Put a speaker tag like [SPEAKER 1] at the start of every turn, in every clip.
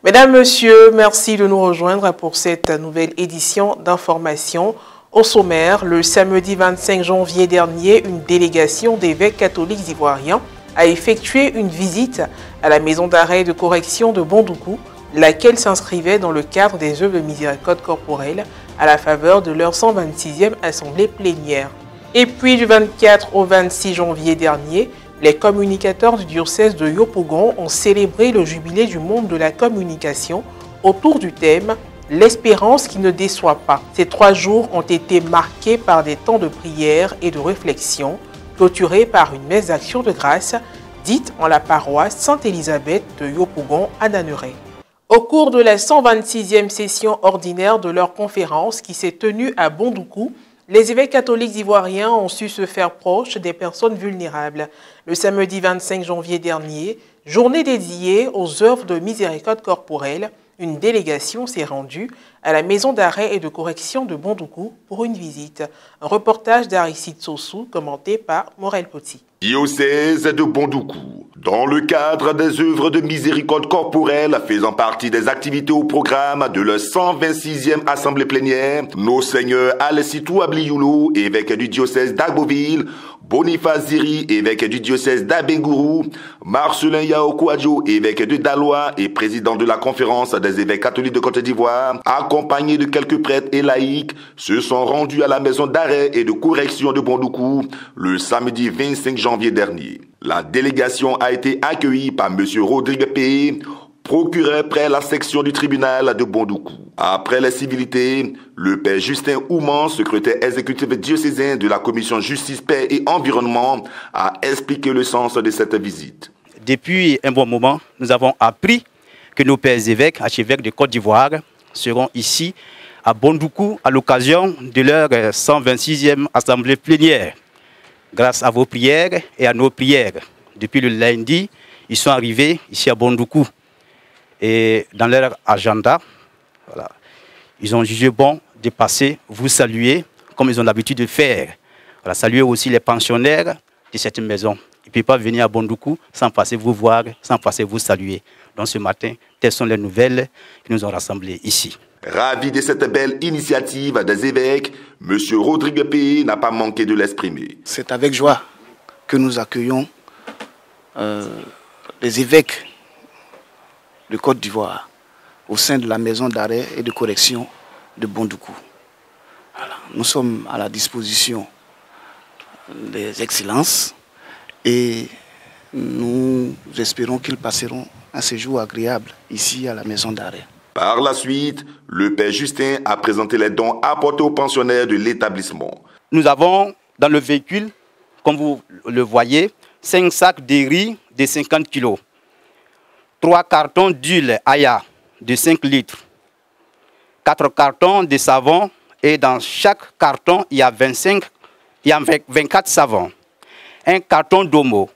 [SPEAKER 1] Mesdames, Messieurs, merci de nous rejoindre pour cette nouvelle édition d'information. Au sommaire, le samedi 25 janvier dernier, une délégation d'évêques catholiques ivoiriens a effectué une visite à la maison d'arrêt et de correction de Bondoukou, laquelle s'inscrivait dans le cadre des œuvres de miséricorde corporelle à la faveur de leur 126e assemblée plénière. Et puis du 24 au 26 janvier dernier, les communicateurs du diocèse de Yopougon ont célébré le jubilé du monde de la communication autour du thème « L'espérance qui ne déçoit pas ». Ces 3 jours ont été marqués par des temps de prière et de réflexion, clôturés par une messe d'action de grâce dite en la paroisse Sainte-Élisabeth de Yopougon à Naneret. Au cours de la 126e session ordinaire de leur conférence qui s'est tenue à Bondoukou, les évêques catholiques ivoiriens ont su se faire proches des personnes vulnérables. Le samedi 25 janvier dernier, journée dédiée aux œuvres de miséricorde corporelle, une délégation s'est rendue à la maison d'arrêt et de correction de Bondoukou pour une visite. Un reportage d'Aristide Sossou commenté par Morel Poti.
[SPEAKER 2] Diocèse de Bondoukou. Dans le cadre des œuvres de miséricorde corporelle faisant partie des activités au programme de la 126e assemblée plénière, nos seigneurs Alessitou Ablioulou, évêque du diocèse d'Agboville, Boniface Ziri, évêque du diocèse d'Abengourou, Marcelin Yaokouadjo, évêque de Daloa et président de la conférence des évêques catholiques de Côte d'Ivoire, accompagnés de quelques prêtres et laïcs, se sont rendus à la maison d'arrêt et de correction de Bondoukou le samedi 25 janvier dernier. La délégation a été accueillie par M. Rodrigue P., procureur près la section du tribunal de Bondoukou. Après les civilités, le père Justin Ouman, secrétaire exécutif diocésain de la commission Justice, Paix et Environnement, a expliqué le sens de cette visite.
[SPEAKER 3] Depuis un bon moment, nous avons appris que nos pères évêques, archevêques de Côte d'Ivoire, seront ici à Bondoukou à l'occasion de leur 126e assemblée plénière. Grâce à vos prières et à nos prières, depuis le lundi, ils sont arrivés ici à Bondoukou. Et dans leur agenda, voilà, ils ont jugé bon de passer, vous saluer, comme ils ont l'habitude de faire. Voilà, saluer aussi les pensionnaires de cette maison. Ils ne peuvent pas venir à Bondoukou sans passer vous voir, sans passer vous saluer. Donc ce matin, telles sont les nouvelles qui nous ont rassemblés ici.
[SPEAKER 2] Ravi de cette belle initiative des évêques, M. Rodrigue P. n'a pas manqué de l'exprimer.
[SPEAKER 4] C'est avec joie que nous accueillons les évêques de Côte d'Ivoire au sein de la maison d'arrêt et de correction de Bondoukou. Voilà. Nous sommes à la disposition des excellences et nous espérons qu'ils passeront un séjour agréable ici à la maison d'arrêt.
[SPEAKER 2] Par la suite, le père Justin a présenté les dons apportés aux pensionnaires de l'établissement.
[SPEAKER 3] Nous avons dans le véhicule, comme vous le voyez, 5 sacs de riz de 50 kg, 3 cartons d'huile Aya de 5 litres, 4 cartons de savon et dans chaque carton, il y a 24 savons, un carton d'Omo,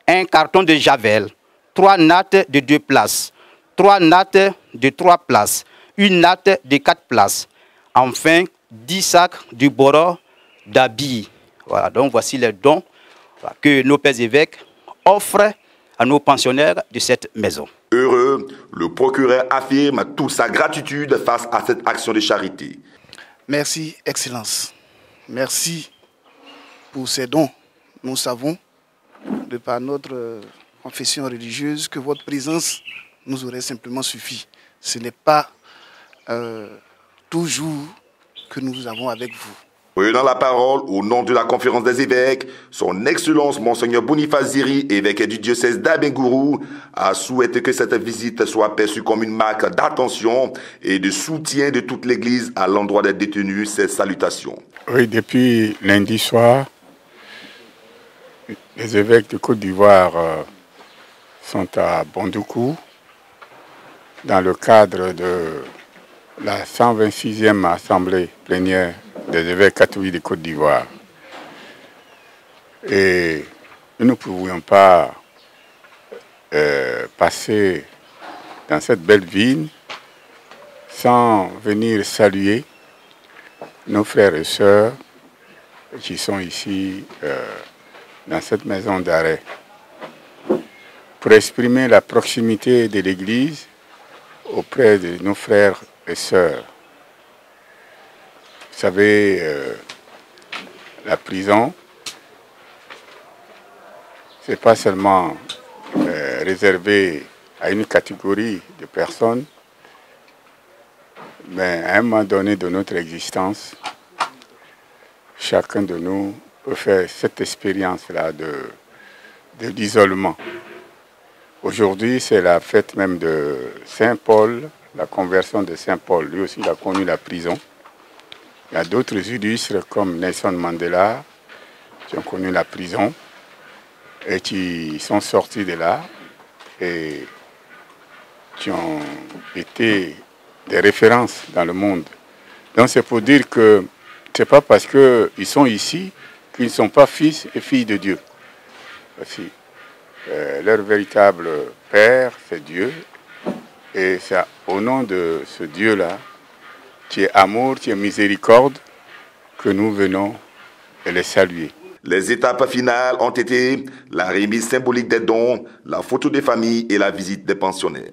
[SPEAKER 3] un carton de Javel, 3 nattes de 2 places, 3 nattes de 3 places, une natte de 4 places, enfin 10 sacs de boro d'habits. Voilà, donc voici les dons que nos pères évêques offrent à nos pensionnaires de cette maison.
[SPEAKER 2] Heureux, le procureur affirme toute sa gratitude face à cette action de charité.
[SPEAKER 4] Merci, Excellence. Merci pour ces dons. Nous savons, de par notre confession religieuse, que votre présence nous aurait simplement suffi. Ce n'est pas toujours que nous avons avec vous.
[SPEAKER 2] Prenant la parole au nom de la conférence des évêques, son Excellence Monseigneur Boniface Ziri, évêque du diocèse d'Abengourou, a souhaité que cette visite soit perçue comme une marque d'attention et de soutien de toute l'Église à l'endroit des détenus. Ces salutations.
[SPEAKER 5] Oui, depuis lundi soir, les évêques de Côte d'Ivoire sont à Bondoukou dans le cadre de la 126e assemblée plénière des évêques catholiques de Côte d'Ivoire. Et nous ne pouvions pas passer dans cette belle ville sans venir saluer nos frères et sœurs qui sont ici dans cette maison d'arrêt pour exprimer la proximité de l'Église auprès de nos frères et sœurs. Vous savez, la prison, ce n'est pas seulement réservé à une catégorie de personnes, mais à un moment donné de notre existence, chacun de nous peut faire cette expérience-là de l'isolement. Aujourd'hui, c'est la fête même de Saint Paul, la conversion de Saint Paul. Lui aussi, il a connu la prison. Il y a d'autres illustres comme Nelson Mandela qui ont connu la prison et qui sont sortis de là et qui ont été des références dans le monde. Donc c'est pour dire que ce n'est pas parce qu'ils sont ici qu'ils ne sont pas fils et filles de Dieu. Aussi, leur véritable Père, c'est Dieu. Et c'est au nom de ce Dieu-là, qui est amour, qui est miséricorde, que nous venons les saluer.
[SPEAKER 2] Les étapes finales ont été la remise symbolique des dons, la photo des familles et la visite des pensionnaires.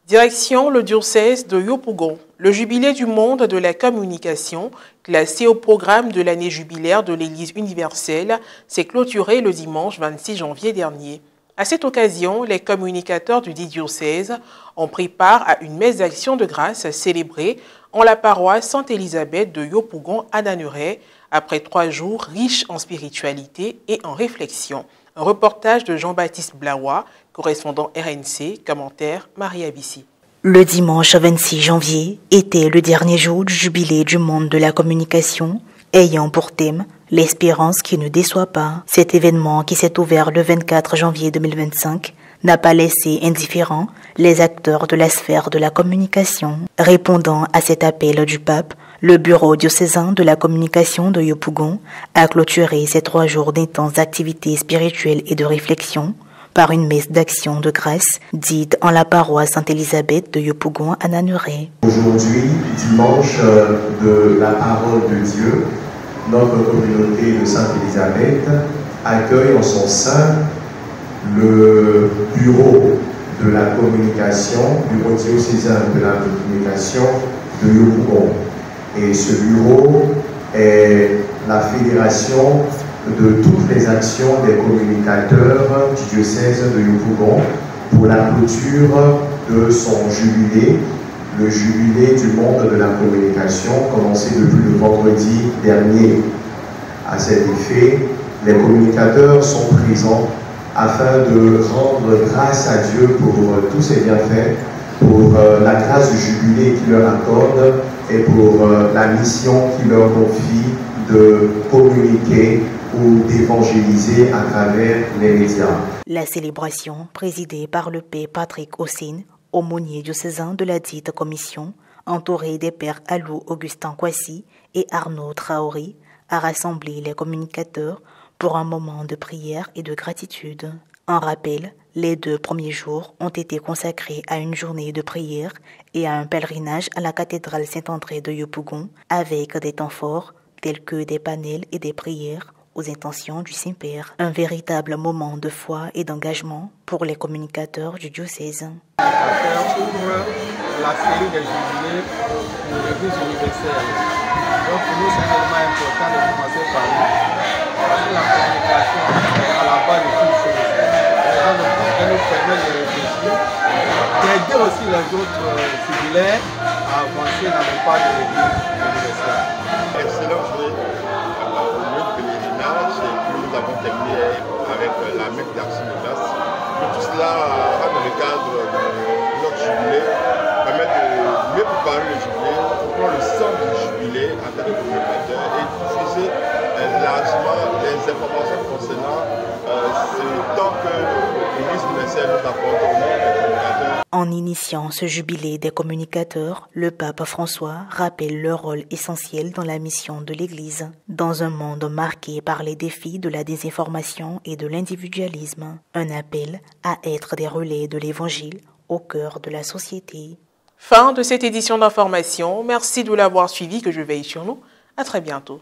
[SPEAKER 1] Direction le diocèse de Yopougon. Le jubilé du monde de la communication, classé au programme de l'année jubilaire de l'Église universelle, s'est clôturé le dimanche 26 janvier dernier. À cette occasion, les communicateurs du dit diocèse ont pris part à une messe d'action de grâce célébrée en la paroisse Sainte-Élisabeth de Yopougon à Nanuret, après 3 jours riches en spiritualité et en réflexion. Un reportage de Jean-Baptiste Blaois, correspondant RNC, commentaire Marie Abissi.
[SPEAKER 6] Le dimanche 26 janvier était le dernier jour du jubilé du monde de la communication, ayant pour thème l'espérance qui ne déçoit pas. Cet événement qui s'est ouvert le 24 janvier 2025 n'a pas laissé indifférents les acteurs de la sphère de la communication. Répondant à cet appel du pape, le bureau diocésain de la communication de Yopougon a clôturé ces 3 jours d'intenses activités spirituelles et de réflexion par une messe d'action de grâce dite en la paroisse Sainte-Élisabeth de Yopougon à Nanuret.
[SPEAKER 7] Aujourd'hui, dimanche de la parole de Dieu, notre communauté de Sainte-Élisabeth accueille en son sein le bureau de la communication, bureau diocésain de la communication de Yopougon. Et ce bureau est la fédération de toutes les actions des communicateurs du diocèse de Yopougon pour la clôture de son jubilé, le jubilé du monde de la communication, commencé depuis le vendredi dernier. À cet effet, les communicateurs sont présents afin de rendre grâce à Dieu pour tous ses bienfaits, pour la grâce du jubilé qu'il leur accorde et pour la mission qu'il leur confie de communiquer ou d'évangéliser à travers les médias.
[SPEAKER 6] La célébration, présidée par le père Patrick Ossine, aumônier diocésain de la dite commission, entouré des pères Alou Augustin Kwasi et Arnaud Traoré, a rassemblé les communicateurs pour un moment de prière et de gratitude. En rappel, les 2 premiers jours ont été consacrés à une journée de prière et à un pèlerinage à la cathédrale Saint-André de Yopougon avec des temps forts tels que des panels et des prières aux intentions du Saint-Père. Un véritable moment de foi et d'engagement pour les communicateurs du diocèse.
[SPEAKER 8] Ouvre la série des jubilés pour l'Église universelle. Donc pour nous c'est vraiment important de commencer par nous. Parce que la communication est à la base de toutes choses. Elle nous permet de réfléchir, d'aider aussi les autres jubilaires à avancer dans le pas de l'Église universelle.
[SPEAKER 9] Excellent joué au pèlerinage et puis nous avons terminé avec la messe d'action de grâce. Tout cela dans le cadre de notre jubilé permet de mieux préparer le jubilé, prendre le sens du jubilé en tant que communicateur et diffuser largement les informations concernant ce temps que l'Église universelle nous apporte au monde des communicateurs.
[SPEAKER 6] En initiant ce jubilé des communicateurs, le pape François rappelle leur rôle essentiel dans la mission de l'Église, dans un monde marqué par les défis de la désinformation et de l'individualisme. Un appel à être des relais de l'Évangile au cœur de la société.
[SPEAKER 1] Fin de cette édition d'information. Merci de l'avoir suivi, que je veille sur nous. À très bientôt.